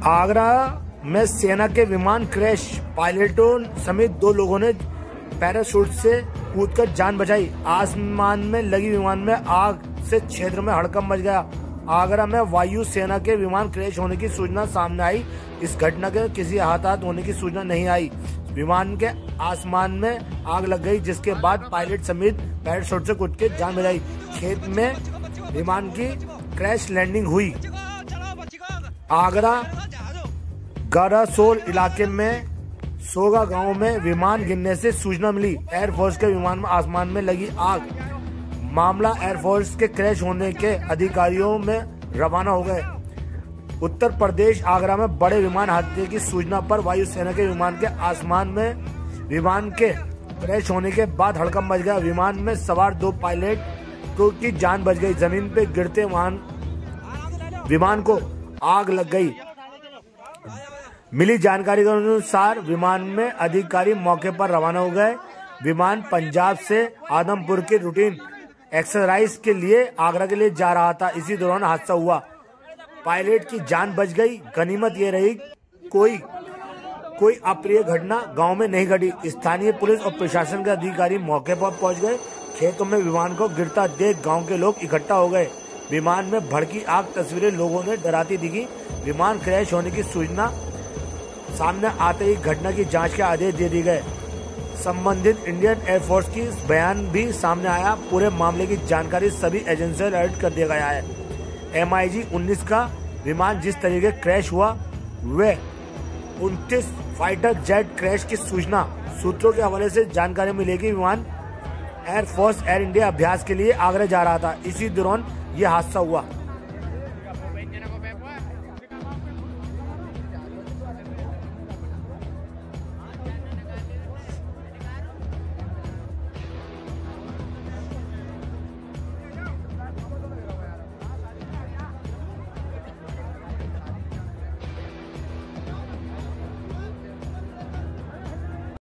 आगरा में सेना के विमान क्रैश, पायलटों समेत 2 लोगों ने पैराशूट से कूदकर जान बचाई। आसमान में लगी विमान में आग से क्षेत्र में हड़कंप मच गया। आगरा में वायु सेना के विमान क्रैश होने की सूचना सामने आई। इस घटना के किसी हताहत होने की सूचना नहीं आई। विमान के आसमान में आग लग गई, जिसके बाद पायलट समेत पैराशूट से कूद के जान बचाई। खेत में विमान की क्रैश लैंडिंग हुई। आगरा गारासोल इलाके में सोगा गांव में विमान गिरने से सूचना मिली। एयरफोर्स के विमान में आसमान में लगी आग। मामला एयरफोर्स के क्रैश होने के अधिकारियों में रवाना हो गए। उत्तर प्रदेश आगरा में बड़े विमान हादसे की सूचना पर वायुसेना के विमान के आसमान में विमान के क्रैश होने के बाद हड़कंप मच गया। विमान में सवार 2 पायलट की जान बच गई। जमीन पर गिरते विमान को आग लग गई। मिली जानकारी के अनुसार विमान में अधिकारी मौके पर रवाना हो गए। विमान पंजाब से आदमपुर के रूटीन एक्सरसाइज के लिए आगरा के लिए जा रहा था। इसी दौरान हादसा हुआ। पायलट की जान बच गई। गनीमत ये रही कोई अप्रिय घटना गांव में नहीं घटी। स्थानीय पुलिस और प्रशासन के अधिकारी मौके पर पहुंच गए। खेतों में विमान को गिरता देख गांव के लोग इकट्ठा हो गए। विमान में भड़की आग तस्वीरें लोगों ने डराती दिखी। विमान क्रैश होने की सूचना सामने आते ही घटना की जांच के आदेश दे दिए गए। संबंधित इंडियन एयरफोर्स की बयान भी सामने आया। पूरे मामले की जानकारी सभी एजेंसियों को अलर्ट कर दिया गया है। MiG-19 का विमान जिस तरीके क्रैश हुआ वह 29 फाइटर जेट क्रैश की सूचना सूत्रों के हवाले से जानकारी मिलेगी। विमान एयरफोर्स एयर इंडिया अभ्यास के लिए आगरा जा रहा था। इसी दौरान यह हादसा हुआ।